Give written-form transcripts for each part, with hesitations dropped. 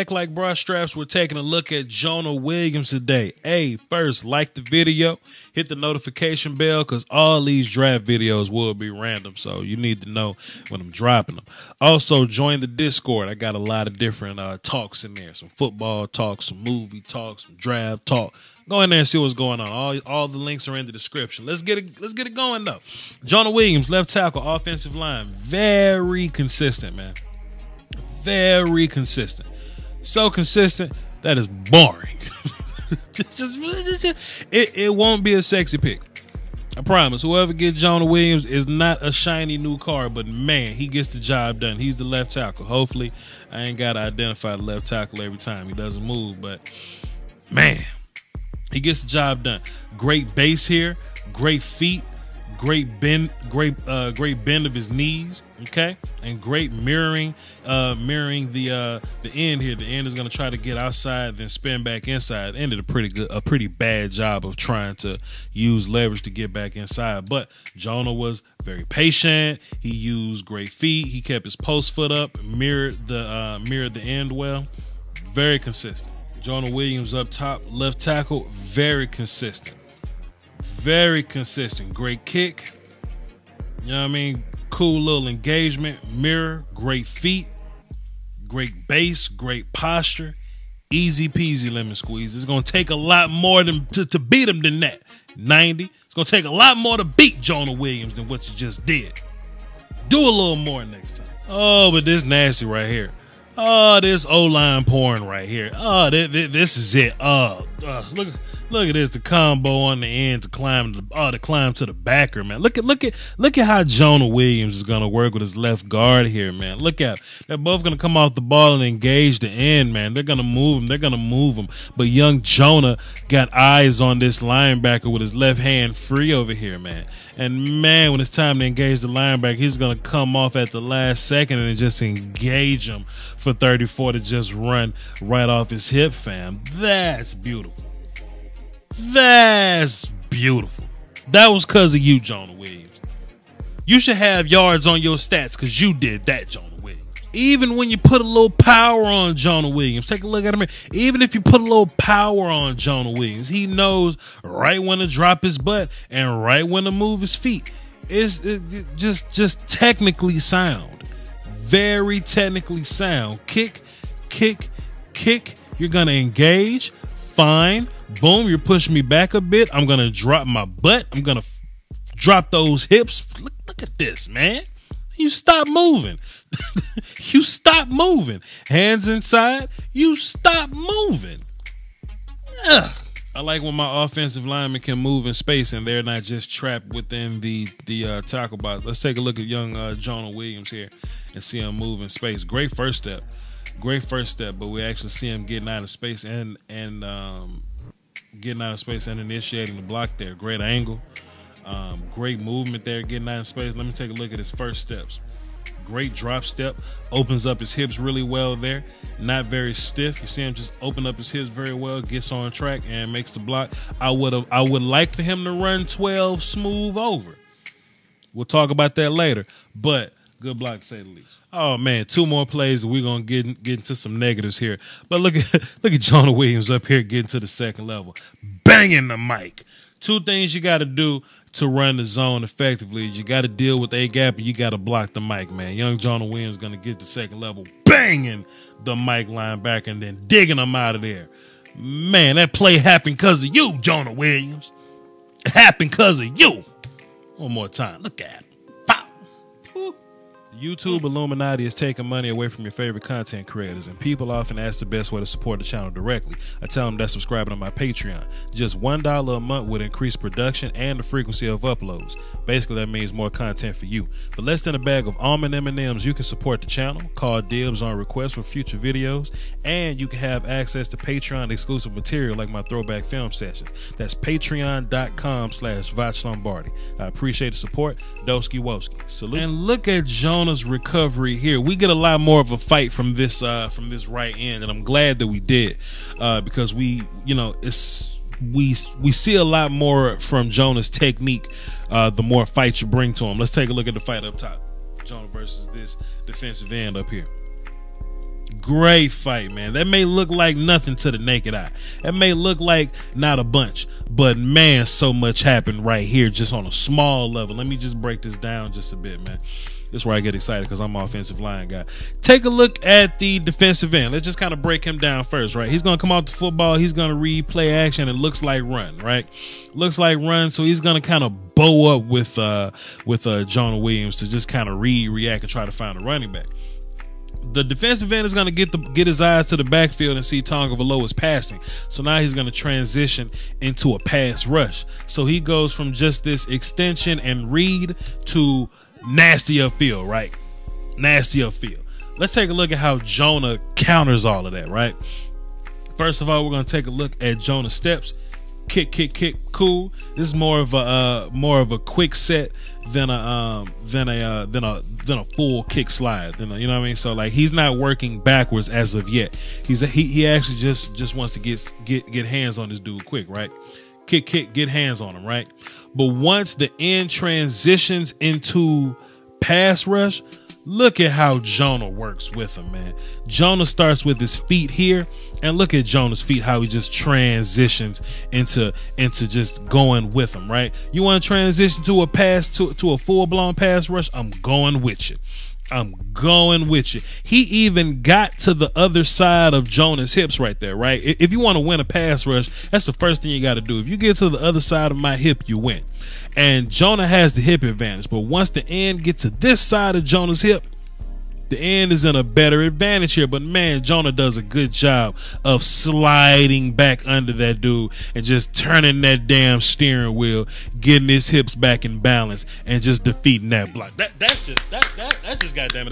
act like bra straps, we're taking a look at Jonah Williams today. Hey, first, like the video, hit the notification bell, because all these draft videos will be random, so you need to know when I'm dropping them. Also, join the Discord. I got a lot of different talks in there. Some football talk, some movie talk, some draft talk. Go in there and see what's going on. All the links are in the description. Let's get it going, though. Jonah Williams, left tackle, offensive line. Very consistent, man. Very consistent. So consistent that is boring. It won't be a sexy pick. I promise. Whoever gets Jonah Williams is not a shiny new car, but man, he gets the job done. He's the left tackle. Hopefully, I ain't got to identify the left tackle every time he doesn't move, but man, he gets the job done. Great base here, great feet, great bend of his knees, okay, and great mirroring the end here. The end is going to try to get outside, then spin back inside. Ended a pretty bad job of trying to use leverage to get back inside. But Jonah was very patient. He used great feet. He kept his post foot up, mirrored the end well. Very consistent. Jonah Williams up top, left tackle, very consistent. Very consistent. Great kick. You know what I mean? Cool little engagement. Mirror. Great feet. Great base. Great posture. Easy peasy lemon squeeze. It's going to take a lot more to beat him than that. 90. It's going to take a lot more to beat Jonah Williams than what you just did. Do a little more next time. Oh, but this nasty right here. Oh, this O-line porn right here. Oh, this is it. Look at this, the combo on the end to climb to the backer, man. Look at how Jonah Williams is gonna work with his left guard here, man. Look at, they're both gonna come off the ball and engage the end, man. They're gonna move him. But young Jonah got eyes on this linebacker with his left hand free over here, man. And man, when it's time to engage the linebacker, he's gonna come off at the last second and just engage him for 34 to just run right off his hip, fam. That's beautiful. That's beautiful. That was because of you, Jonah Williams. You should have yards on your stats because you did that, Jonah Williams. Even when you put a little power on Jonah Williams, take a look at him. Even if you put a little power on Jonah Williams, he knows right when to drop his butt and right when to move his feet. It's just technically sound. Very technically sound. Kick. You're going to engage. Fine. Boom, you're pushing me back a bit. I'm going to drop my butt. I'm going to drop those hips. Look at this, man. You stop moving. You stop moving. Hands inside. You stop moving. Ugh. I like when my offensive linemen can move in space and they're not just trapped within the tackle box. Let's take a look at young Jonah Williams here and see him move in space. Great first step, but we actually see him getting out of space and initiating the block there. Great angle, great movement there, getting out of space. Let me take a look at his first steps. Great drop step, opens up his hips really well there. Not very stiff. You see him just open up his hips very well, gets on track and makes the block. I would like for him to run 12 smooth over. We'll talk about that later, but good block to say the least. Oh man, 2 more plays and we're gonna get into some negatives here. But look at Jonah Williams up here getting to the second level, banging the mic. 2 things you got to do to run the zone effectively. You got to deal with a gap and you got to block the mic, man. Young Jonah Williams gonna get to second level, banging the mic linebacker and then digging him out of there. Man, that play happened because of you, Jonah Williams. It happened because of you. One more time. Look at him. YouTube Illuminati is taking money away from your favorite content creators, and people often ask the best way to support the channel directly. I tell them that's subscribing to my Patreon. Just $1 a month would increase production and the frequency of uploads. Basically, that means more content for you. For less than a bag of almond M&Ms, you can support the channel, call dibs on requests for future videos, and you can have access to Patreon exclusive material like my throwback film sessions. That's patreon.com/Voch Lombardi. I appreciate the support. Doski Woski. Salute. And look at Jonah's recovery here. We get a lot more of a fight from this right end, and I'm glad that we did, because we see a lot more from Jonah's technique the more fights you bring to him. Let's take a look at the fight up top. Jonah versus this defensive end up here. Great fight, man. That may look like nothing to the naked eye. That may look like not a bunch, but man, so much happened right here just on a small level. Let me just break this down just a bit, man. This is where I get excited because I'm an offensive line guy. Take a look at the defensive end. Let's just kind of break him down first, right? He's going to come out the football. He's going to read play action. It looks like run, right? Looks like run. So he's going to kind of bow up with Jonah Williams to just kind of react and try to find a running back. The defensive end is going to get his eyes to the backfield and see Tonga Valoa's passing. So now he's going to transition into a pass rush. So he goes from just this extension and read to nasty upfield, right? Nasty upfield. Let's take a look at how Jonah counters all of that, right? First of all, we're going to take a look at Jonah's steps. Kick, cool. This is more of a quick set than a full kick slide. You know what I mean? So like he's not working backwards as of yet. He actually just wants to get hands on this dude quick, right? Kick, get hands on him, right? But once the end transitions into pass rush, look at how Jonah works with him, man. Jonah starts with his feet here, and look at Jonah's feet, how he just transitions into just going with him, right? You want to transition to a pass, to a full-blown pass rush? I'm going with you. I'm going with you. He even got to the other side of Jonah's hips right there, right? If you want to win a pass rush, that's the first thing you got to do. If you get to the other side of my hip, you win. And Jonah has the hip advantage. But once the end gets to this side of Jonah's hip, the end is in a better advantage here. But man, Jonah does a good job of sliding back under that dude and just turning that damn steering wheel, getting his hips back in balance, and just defeating that block. That's just goddamn it. That's just goddamn it.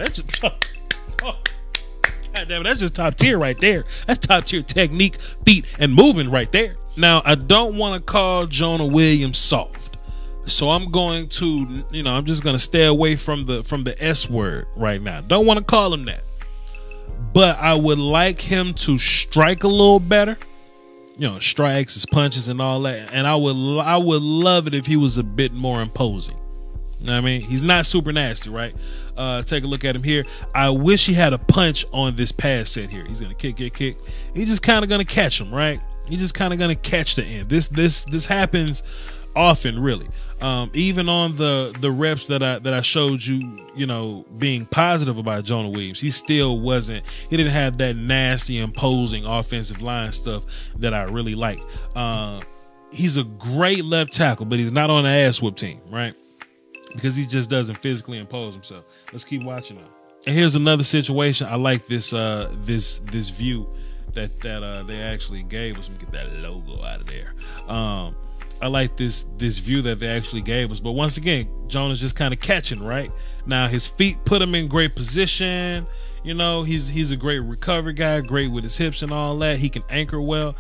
That's just top tier right there. That's top tier technique, feet, and movement right there. Now, I don't want to call Jonah Williams soft. So I'm going to, I'm just going to stay away from the S word right now. Don't want to call him that. But I would like him to strike a little better. Strikes, his punches and all that. And I would love it if he was a bit more imposing. You know what I mean? He's not super nasty, right? Take a look at him here. I wish he had a punch on this pass set here. He's going to kick. He's just kind of going to catch him, right? He's just kind of going to catch the end. This happens often, really. Even on the reps that I showed you, being positive about Jonah Williams, he didn't have that nasty, imposing offensive line stuff that I really like. He's a great left tackle, but he's not on the ass whoop team, right? Because he just doesn't physically impose himself. Let's keep watching now. And here's another situation. I like this view that they actually gave us. Let me get that logo out of there. I like this view that they actually gave us. But once again, Jonah's just kind of catching, right? Now his feet put him in great position. He's a great recovery guy, great with his hips and all that. He can anchor well.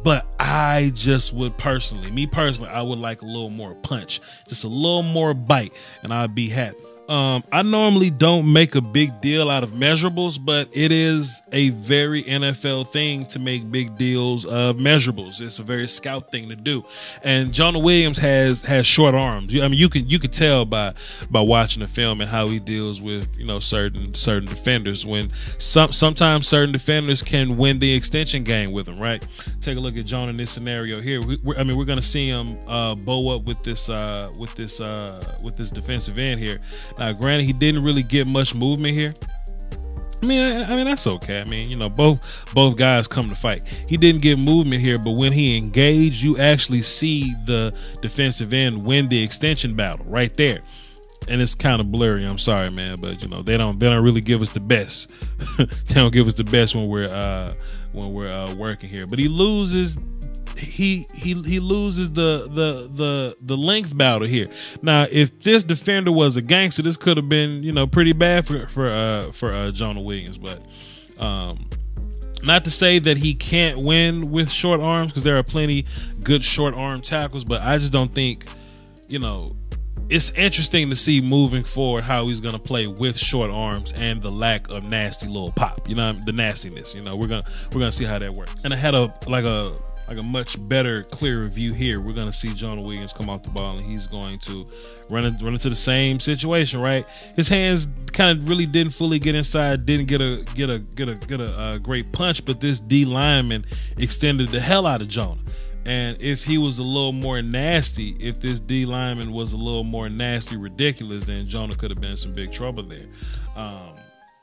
But I just would I would like a little more punch, just a little more bite, and I'd be happy. I normally don't make a big deal out of measurables, but it is a very NFL thing to make big deals of measurables. It's a very scout thing to do. And Jonah Williams has short arms. I mean, you could tell by watching the film and how he deals with, certain defenders, when sometimes certain defenders can win the extension game with him, right? Take a look at Jonah in this scenario here. We're going to see him bow up with this defensive end here. Now, granted, he didn't really get much movement here. I mean that's okay. I mean, both guys come to fight. He didn't get movement here, but when he engaged, you actually see the defensive end win the extension battle right there. And it's kind of blurry. I'm sorry, man, but they don't really give us the best. They don't give us the best when we're working here. But he loses. He loses the length battle here. Now, if this defender was a gangster, this could have been pretty bad for Jonah Williams. But not to say that he can't win with short arms, because there are plenty good short arm tackles. But I just don't think it's interesting to see moving forward how he's going to play with short arms and the lack of nasty little pop. The nastiness. We're gonna see how that works. And I had a like a much better, clearer view here. We're gonna see Jonah Williams come off the ball, and he's going to run into the same situation. Right, his hands kind of really didn't fully get inside, didn't get a great punch, but this D lineman extended the hell out of Jonah. And if he was a little more nasty, if this D lineman was a little more nasty, ridiculous, then Jonah could have been in some big trouble there.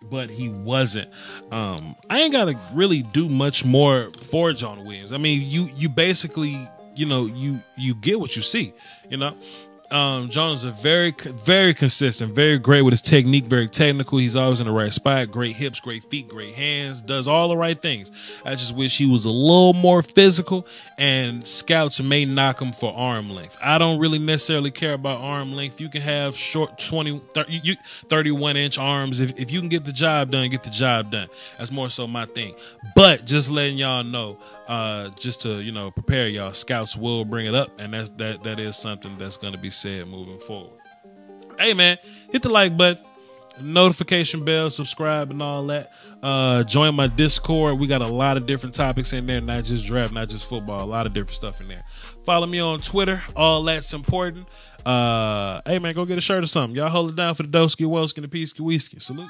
But he wasn't. I ain't got to really do much more for Jonah Williams. I mean, you basically, you get what you see, Jonah's a very, very consistent, very great with his technique, very technical. He's always in the right spot. Great hips, great feet, great hands. Does all the right things. I just wish he was a little more physical, and scouts may knock him for arm length. I don't really necessarily care about arm length. You can have short 31-inch arms. If you can get the job done, get the job done. That's more so my thing. But just letting y'all know, just to prepare y'all, scouts will bring it up, and that is something that's going to be said moving forward. Hey man, hit the like button, notification bell, subscribe, and all that. Join my Discord. We got a lot of different topics in there, not just draft, not just football, a lot of different stuff in there. Follow me on Twitter. All that's important. Hey man, go get a shirt or something. Y'all hold it down for the Doski Woski and the Peasky Whiskey. Salute.